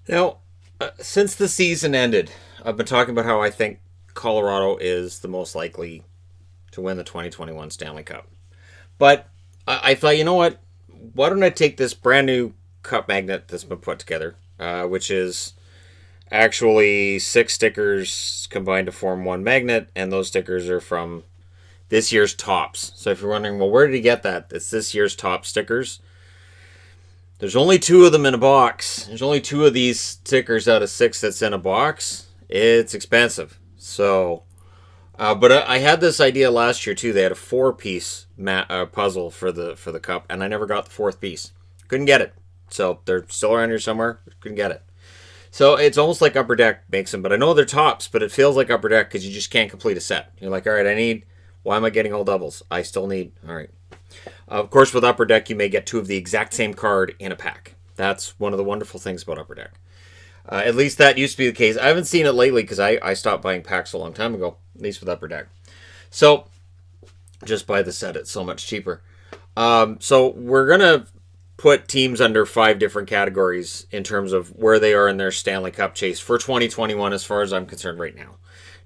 Now, since the season ended, I've been talking about how I think Colorado is the most likely to win the 2021 Stanley Cup. But I thought, you know what? Why don't I take this brand new cup magnet that's been put together, which is actually six stickers combined to form one magnet, and those stickers are from this year's tops. So if you're wondering, well, where did he get that? It's this year's top stickers. There's only two of them in a box. There's only two of these stickers out of six that's in a box. It's expensive. So, but I had this idea last year too. They had a four-piece puzzle for the cup, and I never got the fourth piece. Couldn't get it. So they're still around here somewhere. Couldn't get it. So it's almost like Upper Deck makes them, but I know they're tops, but it feels like Upper Deck because you just can't complete a set. You're like, all right, I need. Why am I getting all doubles? I still need. All right. Of course, with Upper Deck, you may get two of the exact same card in a pack. That's one of the wonderful things about Upper Deck. At least that used to be the case. I haven't seen it lately because I stopped buying packs a long time ago, at least with Upper Deck. So, just buy the set. It's so much cheaper. So, we're going to put teams under five different categories in terms of where they are in their Stanley Cup chase for 2021 as far as I'm concerned right now.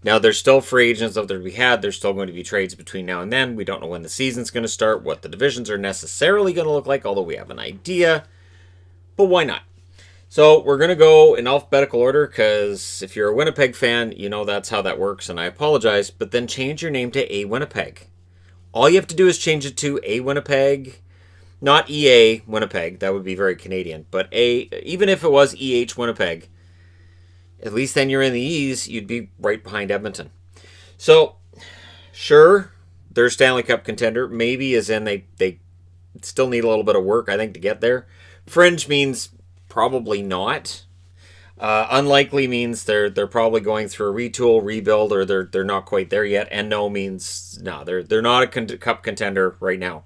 Now, there's still free agents out there to be had. There's still going to be trades between now and then. We don't know when the season's going to start, what the divisions are necessarily going to look like, although we have an idea. But why not? So we're going to go in alphabetical order because if you're a Winnipeg fan, you know that's how that works, and I apologize. But then change your name to A Winnipeg. All you have to do is change it to A Winnipeg, not EA Winnipeg. That would be very Canadian. But even if it was EH Winnipeg, at least then you're in the E's, you'd be right behind Edmonton. So, sure, they're Stanley Cup contender. Maybe as in they still need a little bit of work, I think, to get there. Fringe means probably not. Unlikely means they're probably going through a retool, rebuild, or they're not quite there yet. And no means no, they're not a cup contender right now.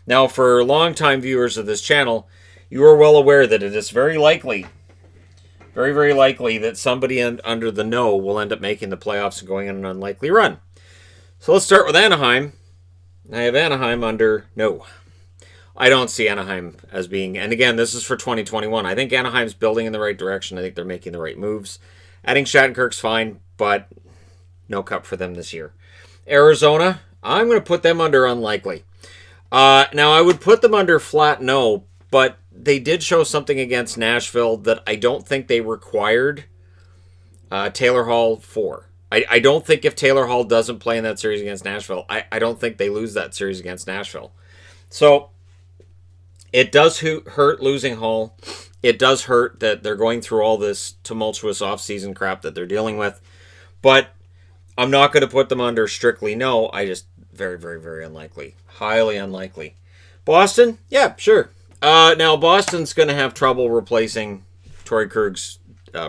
Now, for longtime viewers of this channel, you are well aware that it is very likely, very, very likely that somebody under the no will end up making the playoffs and going on an unlikely run. So let's start with Anaheim. I have Anaheim under no. I don't see Anaheim as being, and again, this is for 2021. I think Anaheim's building in the right direction. I think they're making the right moves. Adding Shattenkirk's fine, but no cup for them this year. Arizona, I'm going to put them under unlikely. Now, I would put them under flat no, but they did show something against Nashville that I don't think they required Taylor Hall for. I don't think if Taylor Hall doesn't play in that series against Nashville, I don't think they lose that series against Nashville. So, it does hurt losing Hall. It does hurt that they're going through all this tumultuous offseason crap that they're dealing with. But I'm not going to put them under strictly no. I just, very, very, very unlikely. Highly unlikely. Boston? Yeah, sure. Now, Boston's going to have trouble replacing Torrey Krug's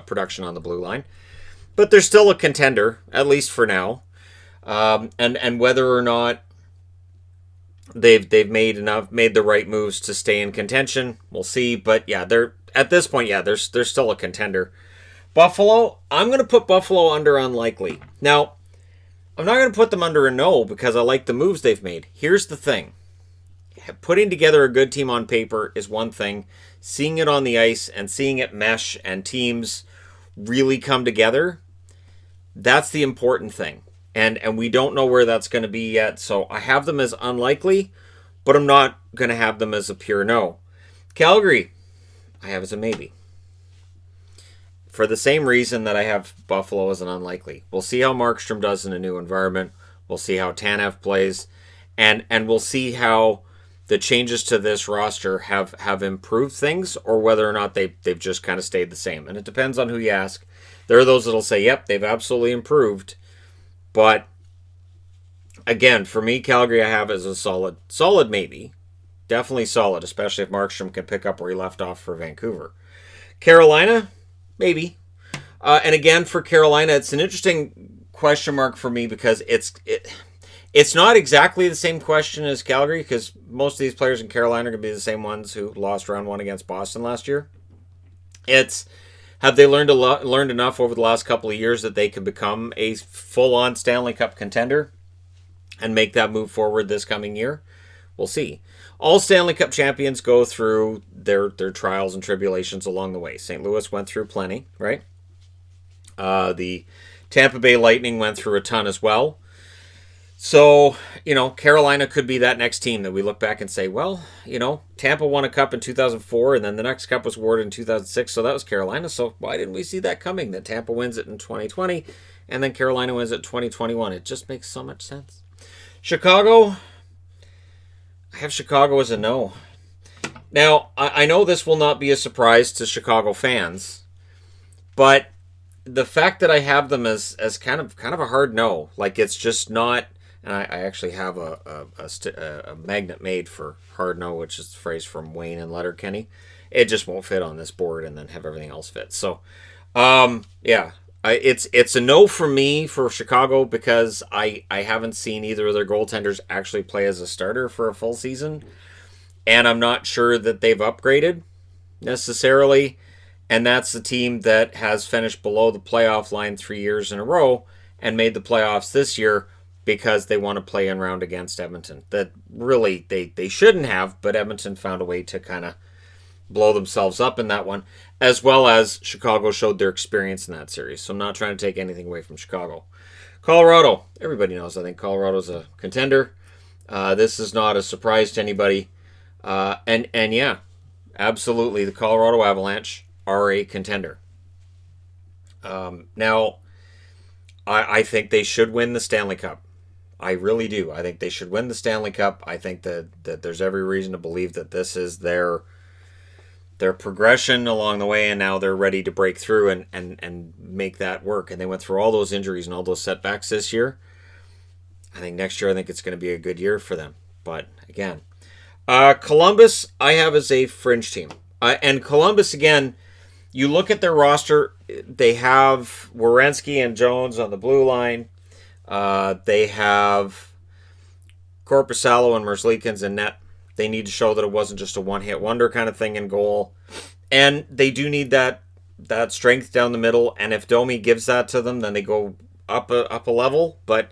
production on the blue line. But they're still a contender, at least for now. And whether or not they've made the right moves to stay in contention, we'll see. But yeah, they're at this point, yeah, they're still a contender. Buffalo, I'm going to put Buffalo under unlikely. Now, I'm not going to put them under a no because I like the moves they've made. Here's the thing. Putting together a good team on paper is one thing. Seeing it on the ice and seeing it mesh and teams really come together, that's the important thing. And we don't know where that's going to be yet. So I have them as unlikely, but I'm not going to have them as a pure no. Calgary, I have as a maybe. For the same reason that I have Buffalo as an unlikely. We'll see how Markstrom does in a new environment. We'll see how Tanev plays. And we'll see how the changes to this roster have improved things or whether or not they've just kind of stayed the same. And it depends on who you ask. There are those that'll say, yep, they've absolutely improved. But, again, for me, Calgary I have as a solid maybe. Definitely solid, especially if Markstrom can pick up where he left off for Vancouver. Carolina, maybe. And again, for Carolina, it's an interesting question mark for me because it's not exactly the same question as Calgary because most of these players in Carolina are going to be the same ones who lost round one against Boston last year. Have they learned enough over the last couple of years that they can become a full-on Stanley Cup contender and make that move forward this coming year? We'll see. all Stanley Cup champions go through their trials and tribulations along the way. St. Louis went through plenty, right? The Tampa Bay Lightning went through a ton as well. So, Carolina could be that next team that we look back and say, well, Tampa won a cup in 2004, and then the next cup was awarded in 2006, so that was Carolina. So why didn't we see that coming, that Tampa wins it in 2020, and then Carolina wins it in 2021? It just makes so much sense. Chicago, I have Chicago as a no. Now, I know this will not be a surprise to Chicago fans, but the fact that I have them as kind of a hard no, like it's just not. And I actually have a magnet made for hard no, which is the phrase from Wayne and Letterkenny. It just won't fit on this board, and then have everything else fit. So, it's a no for me for Chicago because I haven't seen either of their goaltenders actually play as a starter for a full season, and I'm not sure that they've upgraded necessarily. And that's the team that has finished below the playoff line 3 years in a row and made the playoffs this year because they want to play in round against Edmonton. That really they shouldn't have, but Edmonton found a way to kind of blow themselves up in that one, as well as Chicago showed their experience in that series. So I'm not trying to take anything away from Chicago. Colorado, everybody knows I think Colorado's a contender. This is not a surprise to anybody. And yeah, absolutely, the Colorado Avalanche are a contender. Now, I think they should win the Stanley Cup. I really do. I think they should win the Stanley Cup. I think that there's every reason to believe that this is their progression along the way, and now they're ready to break through and make that work. And they went through all those injuries and all those setbacks this year. I think next year, I think it's going to be a good year for them. But again, Columbus, I have as a fringe team. And Columbus, again, you look at their roster, they have Werenski and Jones on the blue line. They have Korpisalo and Merzlikins in net. They need to show that it wasn't just a one-hit wonder kind of thing in goal. And they do need that strength down the middle. And if Domi gives that to them, then they go up a level. But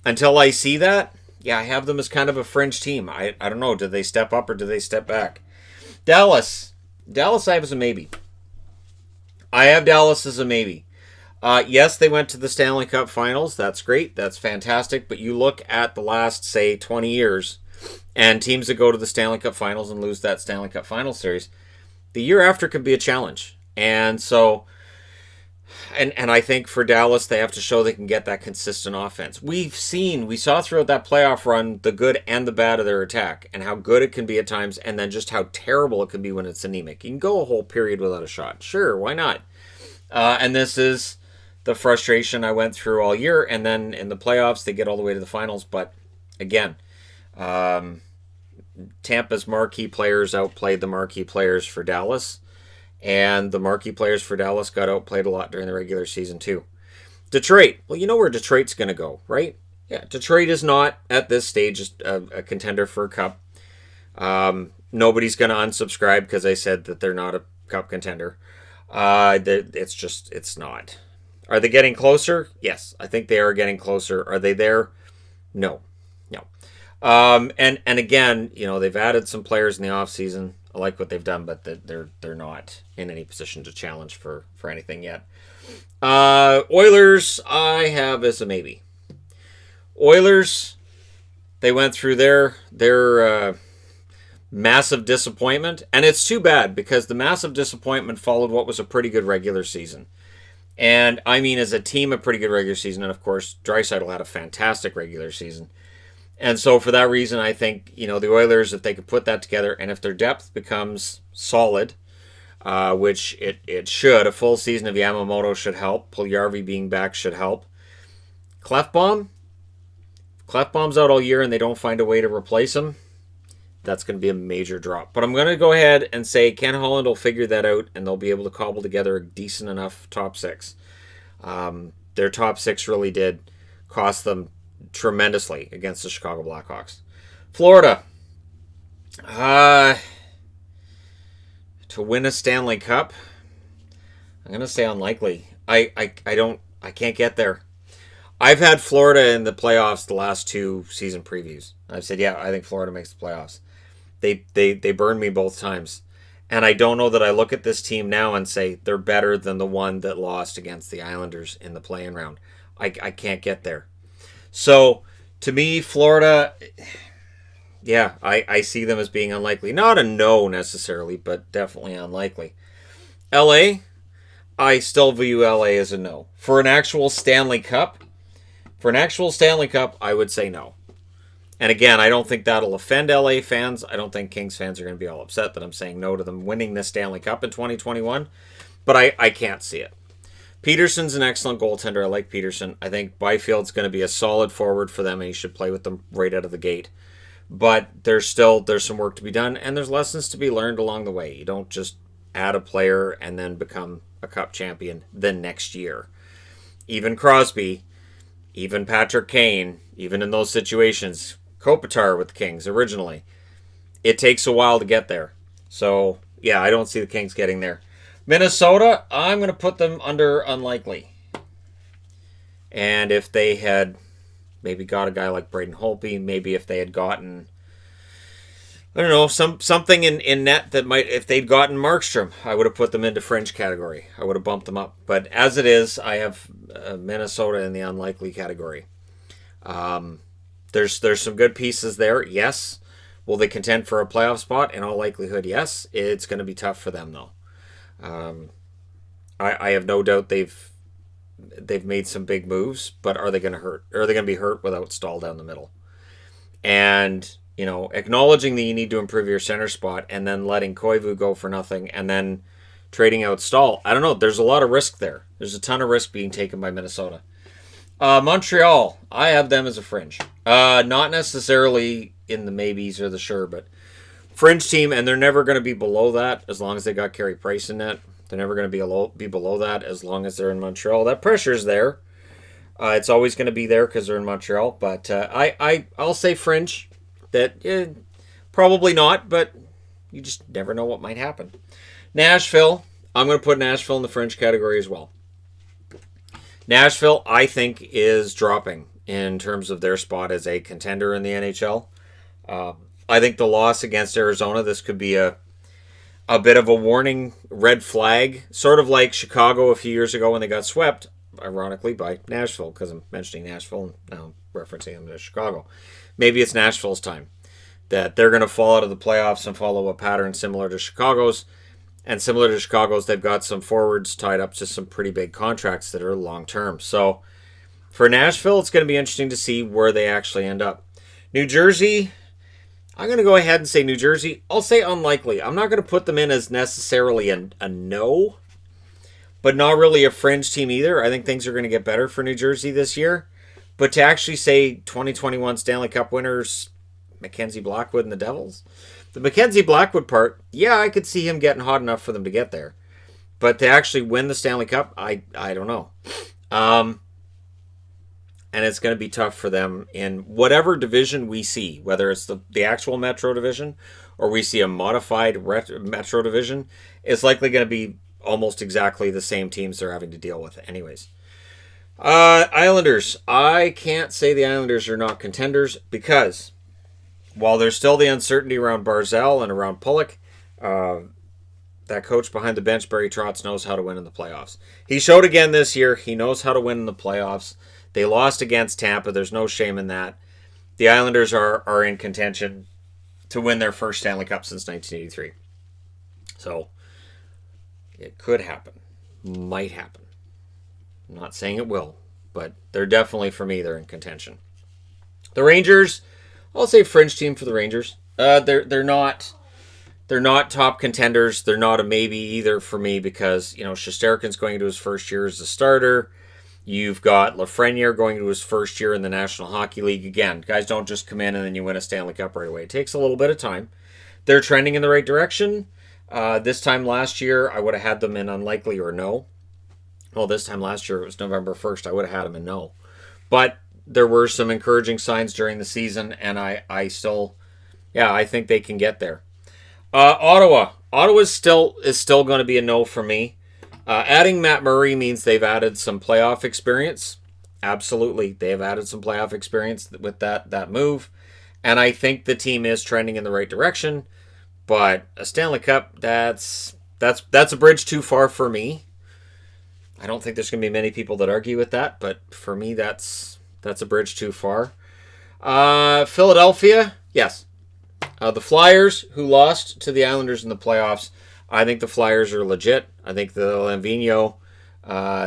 until I see that, yeah, I have them as kind of a fringe team. I don't know. Do they step up or do they step back? Dallas I have as a maybe. I have Dallas as a maybe. Yes, they went to the Stanley Cup Finals. That's great. That's fantastic. But you look at the last, say, 20 years, and teams that go to the Stanley Cup Finals and lose that Stanley Cup Finals series, the year after can be a challenge. And so, and I think for Dallas, they have to show they can get that consistent offense. We saw throughout that playoff run the good and the bad of their attack, and how good it can be at times, and then just how terrible it can be when it's anemic. You can go a whole period without a shot. Sure, why not? And this is the frustration I went through all year, and then in the playoffs, they get all the way to the finals. But again, Tampa's marquee players outplayed the marquee players for Dallas. And the marquee players for Dallas got outplayed a lot during the regular season, too. Detroit. Well, you know where Detroit's going to go, right? Yeah, Detroit is not, at this stage, a contender for a cup. Nobody's going to unsubscribe because I said that they're not a cup contender. It's not. Are they getting closer? Yes, I think they are getting closer. Are they there? No. And again, they've added some players in the offseason. I like what they've done, but they're not in any position to challenge for anything yet. Oilers, I have as a maybe. Oilers, they went through their massive disappointment, and it's too bad because the massive disappointment followed what was a pretty good regular season. And I mean, as a team, a pretty good regular season, and of course, Draisaitl had a fantastic regular season. And so for that reason, I think, the Oilers, if they could put that together, and if their depth becomes solid, which it should, a full season of Yamamoto should help. Puljujarvi being back should help. Clefbaum's out all year and they don't find a way to replace him. That's going to be a major drop. But I'm going to go ahead and say Ken Holland will figure that out, and they'll be able to cobble together a decent enough top six. Their top six really did cost them tremendously against the Chicago Blackhawks. Florida, to win a Stanley Cup, I'm gonna say unlikely. I can't get there. I've had Florida in the playoffs the last two season previews. I've said, yeah, I think Florida makes the playoffs. They burned me both times. And I don't know that I look at this team now and say they're better than the one that lost against the Islanders in the play-in round. I can't get there. So, to me, Florida, yeah, I see them as being unlikely. Not a no necessarily, but definitely unlikely. LA, I still view LA as a no. For an actual Stanley Cup, I would say no. And again, I don't think that'll offend LA fans. I don't think Kings fans are going to be all upset that I'm saying no to them winning the Stanley Cup in 2021. But I can't see it. Peterson's an excellent goaltender. I like Peterson. I think Byfield's going to be a solid forward for them, and he should play with them right out of the gate. But there's some work to be done, and there's lessons to be learned along the way. You don't just add a player and then become a cup champion the next year. Even Crosby, even Patrick Kane, even in those situations, Kopitar with the Kings originally, it takes a while to get there. So, yeah, I don't see the Kings getting there. Minnesota, I'm going to put them under unlikely. And if they had maybe got a guy like Braden Holtby, maybe if they had gotten, I don't know, something in net that might, if they'd gotten Markstrom, I would have put them into fringe category. I would have bumped them up. But as it is, I have Minnesota in the unlikely category. There's some good pieces there, yes. Will they contend for a playoff spot? In all likelihood, yes. It's going to be tough for them, though. I have no doubt they've made some big moves, but are they going to hurt? Or are they going to be hurt without Stahl down the middle? And, acknowledging that you need to improve your center spot and then letting Koivu go for nothing and then trading out Stahl. I don't know. There's a lot of risk there. There's a ton of risk being taken by Minnesota. Montreal, I have them as a fringe. Not necessarily in the maybes or the sure, but fringe team, and they're never going to be below that as long as they got Carey Price in net. They're never going to be below that as long as they're in Montreal. That pressure's there. It's always going to be there because they're in Montreal, but I'll say fringe. That probably not, but you just never know what might happen. Nashville, I'm going to put Nashville in the fringe category as well. Nashville, I think, is dropping in terms of their spot as a contender in the NHL. I think the loss against Arizona, this could be a bit of a warning red flag, sort of like Chicago a few years ago when they got swept, ironically, by Nashville, because I'm mentioning Nashville and now I'm referencing them to Chicago. Maybe it's Nashville's time, that they're going to fall out of the playoffs and follow a pattern similar to Chicago's. And similar to Chicago's, they've got some forwards tied up to some pretty big contracts that are long-term. So for Nashville, it's going to be interesting to see where they actually end up. New Jersey, I'm going to go ahead and say New Jersey. I'll say unlikely. I'm not going to put them in as necessarily a no, but not really a fringe team either. I think things are going to get better for New Jersey this year. But to actually say 2021 Stanley Cup winners, Mackenzie Blackwood and the Devils, the Mackenzie Blackwood part, yeah, I could see him getting hot enough for them to get there. But to actually win the Stanley Cup, I don't know. And it's going to be tough for them in whatever division we see, whether it's the actual Metro division or we see a modified Metro division. It's likely going to be almost exactly the same teams they're having to deal with anyways. Islanders. I can't say the Islanders are not contenders because while there's still the uncertainty around Barzal and around Pulock, that coach behind the bench, Barry Trotz, knows how to win in the playoffs. He showed again this year. He knows how to win in the playoffs. They lost against Tampa. There's no shame in that. The Islanders are in contention to win their first Stanley Cup since 1983. So it could happen. Might happen. I'm not saying it will, but they're definitely, for me, they're in contention. The Rangers, I'll say fringe team for the Rangers. They're not top contenders. They're not a maybe either for me because, Shesterkin's going into his first year as a starter. You've got Lafreniere going into his first year in the National Hockey League. Again, guys don't just come in and then you win a Stanley Cup right away. It takes a little bit of time. They're trending in the right direction. This time last year, I would have had them in unlikely or no. Well, this time last year, it was November 1st. I would have had them in no. But there were some encouraging signs during the season, and I still, I think they can get there. Ottawa. Ottawa is still going to be a no for me. Adding Matt Murray means they've added some playoff experience. Absolutely, they have added some playoff experience with that move. And I think the team is trending in the right direction. But a Stanley Cup, that's a bridge too far for me. I don't think there's going to be many people that argue with that, but for me, that's a bridge too far. Philadelphia, yes. The Flyers, who lost to the Islanders in the playoffs, I think the Flyers are legit. I think the Lamvino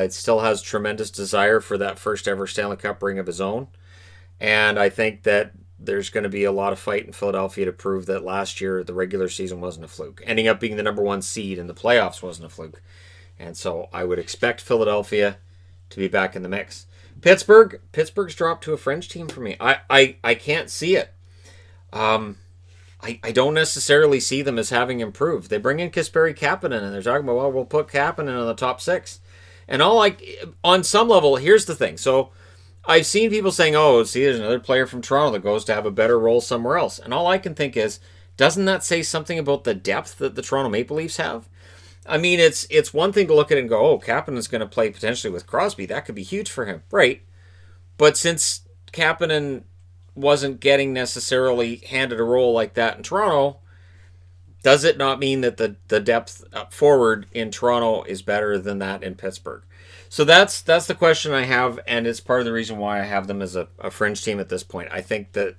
it still has tremendous desire for that first ever Stanley Cup ring of his own. And I think that there's going to be a lot of fight in Philadelphia to prove that last year the regular season wasn't a fluke. Ending up being the number one seed in the playoffs wasn't a fluke. And so I would expect Philadelphia to be back in the mix. Pittsburgh's dropped to a fringe team for me. I can't see it. I don't necessarily see them as having improved. They bring in Kasperi Kapanen, and they're talking about, well, we'll put Kapanen in the top 6. And on some level, here's the thing. So I've seen people saying, oh, see, there's another player from Toronto that goes to have a better role somewhere else. And all I can think is, doesn't that say something about the depth that the Toronto Maple Leafs have? I mean, it's one thing to look at it and go, oh, Kapanen's going to play potentially with Crosby. That could be huge for him. Right. But since Kapanen wasn't getting necessarily handed a role like that in Toronto, does it not mean that the depth up forward in Toronto is better than that in Pittsburgh? So that's the question I have, and it's part of the reason why I have them as a fringe team at this point. I think that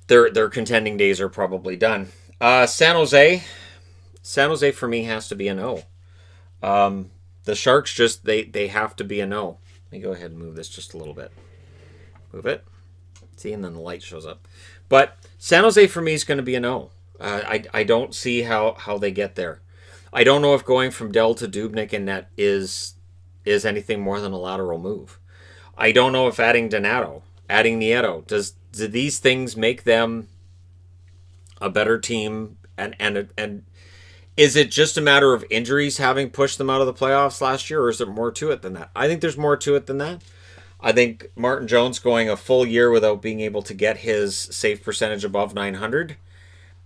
their contending days are probably done. San Jose for me has to be a no. The Sharks just they have to be a no. Let me go ahead and move this just a little bit. Move it. See, and then the light shows up. But San Jose for me is going to be a no. I don't see how they get there. I don't know if going from Dell to Dubnyk in net is anything more than a lateral move. I don't know if adding Donato, adding Nieto, do these things make them a better team? And is it just a matter of injuries having pushed them out of the playoffs last year, or is there more to it than that? I think there's more to it than that. I think Martin Jones going a full year without being able to get his save percentage above 900,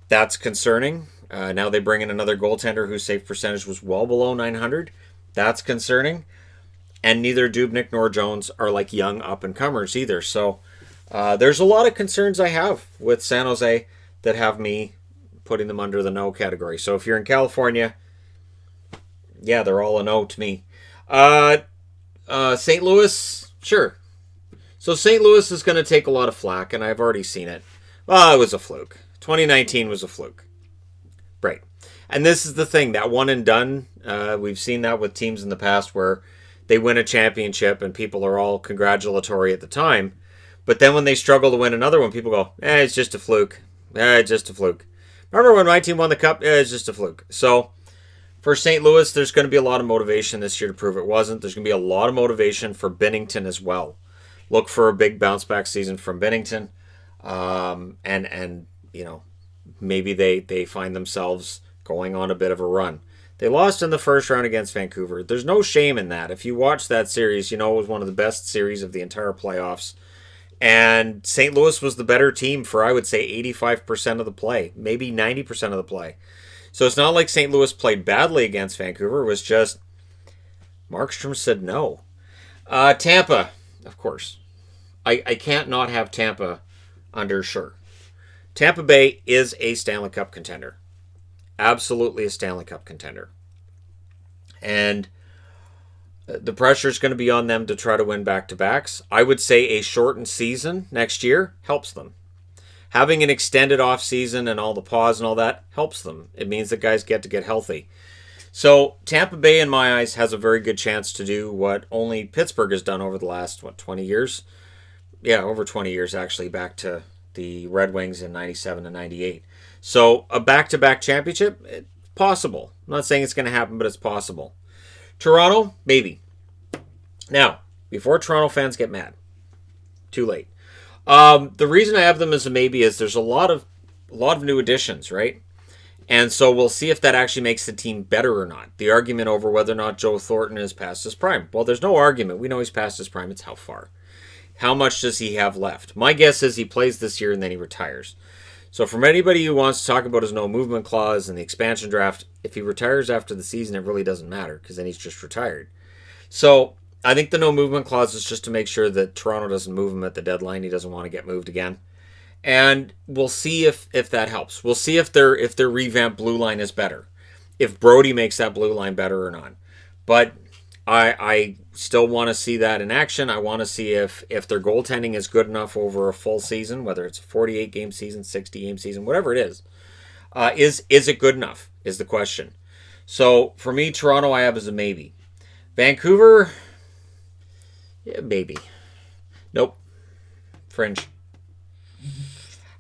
that's concerning. Now they bring in another goaltender whose save percentage was well below 900. That's concerning. And neither Dubnyk nor Jones are like young up-and-comers either. So there's a lot of concerns I have with San Jose that have me putting them under the no category. So if you're in California, yeah, they're all a no to me. St. Louis, sure. So St. Louis is going to take a lot of flack, and I've already seen it. Well, it was a fluke. 2019 was a fluke. Right. And this is the thing, that one and done, we've seen that with teams in the past where they win a championship and people are all congratulatory at the time. But then when they struggle to win another one, people go, it's just a fluke. It's just a fluke. Remember when my team won the cup? It's just a fluke. So for St. Louis, there's going to be a lot of motivation this year to prove it wasn't. There's going to be a lot of motivation for Binnington as well. Look for a big bounce back season from Binnington. And you know, maybe they find themselves going on a bit of a run. They lost in the first round against Vancouver. There's no shame in that. If you watch that series, you know it was one of the best series of the entire playoffs. And St. Louis was the better team for, I would say, 85% of the play, maybe 90% of the play. So it's not like St. Louis played badly against Vancouver. It was just Markstrom said no. Tampa, of course. I can't not have Tampa under sure. Tampa Bay is a Stanley Cup contender. Absolutely a Stanley Cup contender. And the pressure is going to be on them to try to win back-to-backs. I would say a shortened season next year helps them. Having an extended off season and all the pause and all that helps them. It means that guys get to get healthy. So Tampa Bay, in my eyes, has a very good chance to do what only Pittsburgh has done over the last, 20 years? Yeah, over 20 years, actually, back to the Red Wings in 97 and 98. So a back-to-back championship, it's possible. I'm not saying it's going to happen, but it's possible. Toronto, maybe. Now, before Toronto fans get mad, too late. The reason I have them as a maybe is there's a lot of new additions, right? And so we'll see if that actually makes the team better or not. The argument over whether or not Joe Thornton is past his prime. Well, there's no argument. We know he's past his prime. It's how far. How much does he have left? My guess is he plays this year and then he retires. So from anybody who wants to talk about his no movement clause and the expansion draft, if he retires after the season, it really doesn't matter because then he's just retired. So I think the no movement clause is just to make sure that Toronto doesn't move him at the deadline. He doesn't want to get moved again. And we'll see if that helps. We'll see if their revamped blue line is better, if Brody makes that blue line better or not. But I still want to see that in action. I want to see if their goaltending is good enough over a full season, whether it's a 48 game season, 60 game season, whatever it is. Is it good enough? Is the question. So for me, Toronto I have as a maybe. Vancouver, yeah, maybe. Nope. Fringe.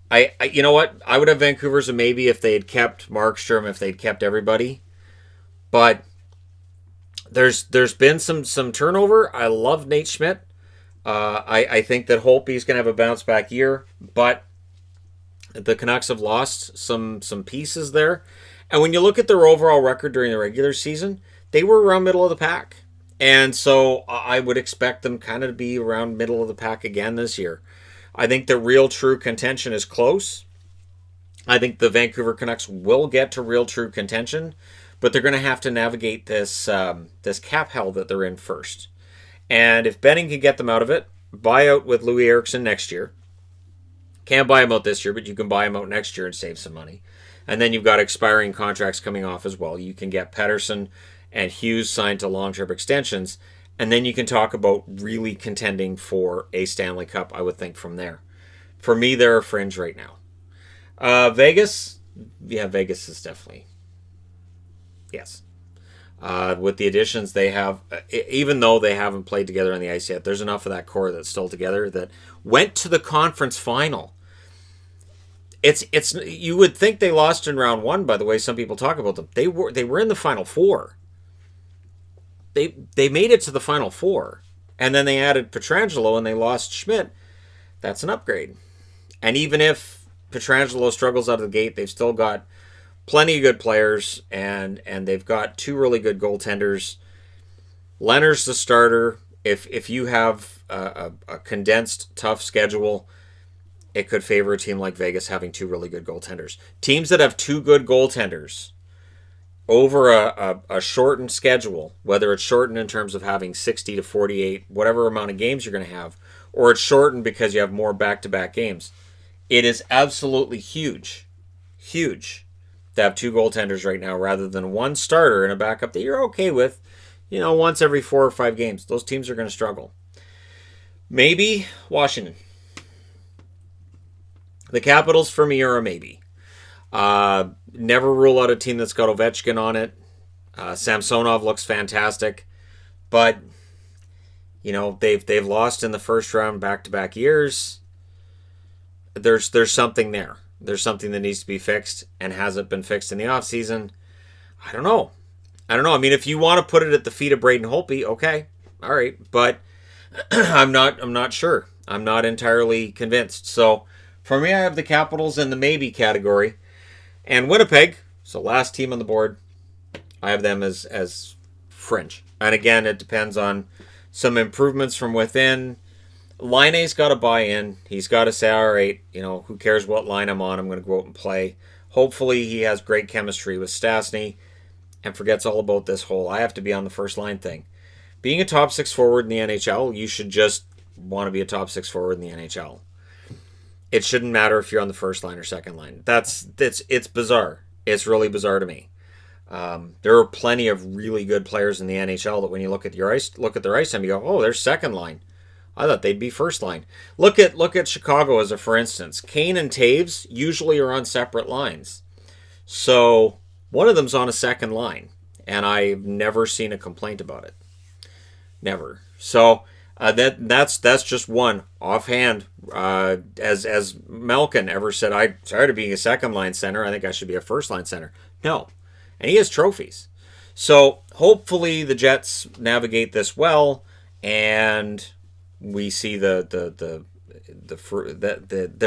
I you know what? I would have Vancouver as a maybe if they had kept Markstrom, if they'd kept everybody. But there's been some turnover. I love Nate Schmidt. I think that Holtby's going to have a bounce back year, but the Canucks have lost some pieces there. And when you look at their overall record during the regular season, they were around middle of the pack. And so I would expect them kind of to be around middle of the pack again this year. I think the real true contention is close. I think the Vancouver Canucks will get to real true contention, but they're going to have to navigate this cap hell that they're in first. And if Benning can get them out of it, buy out with Louis Eriksson next year. Can't buy him out this year, but you can buy him out next year and save some money. And then you've got expiring contracts coming off as well. You can get Pettersson and Hughes signed to long-term extensions, and then you can talk about really contending for a Stanley Cup, I would think, from there. For me, they're a fringe right now. Vegas? Yeah, Vegas is definitely... Yes. With the additions they have, even though they haven't played together on the ice yet, there's enough of that core that's still together that went to the conference final. It's you would think they lost in round one by the way some people talk about them. They were in the final four. They made it to the final four, and then they added Pietrangelo and they lost Schmidt. That's an upgrade. And even if Pietrangelo struggles out of the gate, they've still got plenty of good players, and they've got two really good goaltenders. Leonard's the starter. If you have a condensed, tough schedule, it could favor a team like Vegas having two really good goaltenders. Teams that have two good goaltenders over a shortened schedule, whether it's shortened in terms of having 60 to 48, whatever amount of games you're going to have, or it's shortened because you have more back-to-back games, it is absolutely huge. Huge. To have two goaltenders right now rather than one starter and a backup that you're okay with, once every 4 or 5 games. Those teams are going to struggle. Maybe Washington. The Capitals for me are a maybe. Never rule out a team that's got Ovechkin on it. Samsonov looks fantastic, but they've lost in the first round back-to-back years. There's something there. There's something that needs to be fixed and hasn't been fixed in the offseason. I don't know. I mean, if you want to put it at the feet of Braden Holtby, okay. All right. But I'm not sure. I'm not entirely convinced. So for me, I have the Capitals in the maybe category. And Winnipeg, so last team on the board, I have them as fringe. And again, it depends on some improvements from within. Laine's got to buy in. He's got to say, all right, who cares what line I'm on? I'm going to go out and play. Hopefully he has great chemistry with Stastny and forgets all about this whole I have to be on the first line thing. Being a top 6 forward in the NHL, you should just want to be a top 6 forward in the NHL. It shouldn't matter if you're on the first line or second line. It's bizarre. It's really bizarre to me. There are plenty of really good players in the NHL that when you look at their ice time, you go, oh, they're second line. I thought they'd be first line. Look at Chicago as a for instance. Kane and Taves usually are on separate lines. So one of them's on a second line. And I've never seen a complaint about it. Never. So that's just one offhand. As Malkin ever said, I'm tired of being a second line center. I think I should be a first line center. No. And he has trophies. So hopefully the Jets navigate this well and we see their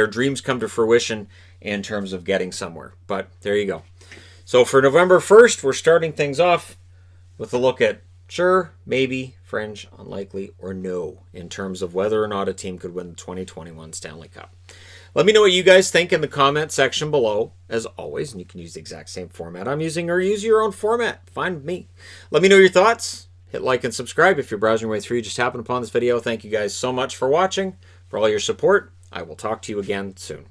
dreams come to fruition in terms of getting somewhere. But there you go. So for November 1st, we're starting things off with a look at sure, maybe, fringe, unlikely, or no in terms of whether or not a team could win the 2021 Stanley Cup. Let me know what you guys think in the comment section below, as always, and you can use the exact same format I'm using or use your own format. Fine with me. Let me know your thoughts. Hit like and subscribe if you're browsing your way through. You just happened upon this video. Thank you guys so much for watching, for all your support. I will talk to you again soon.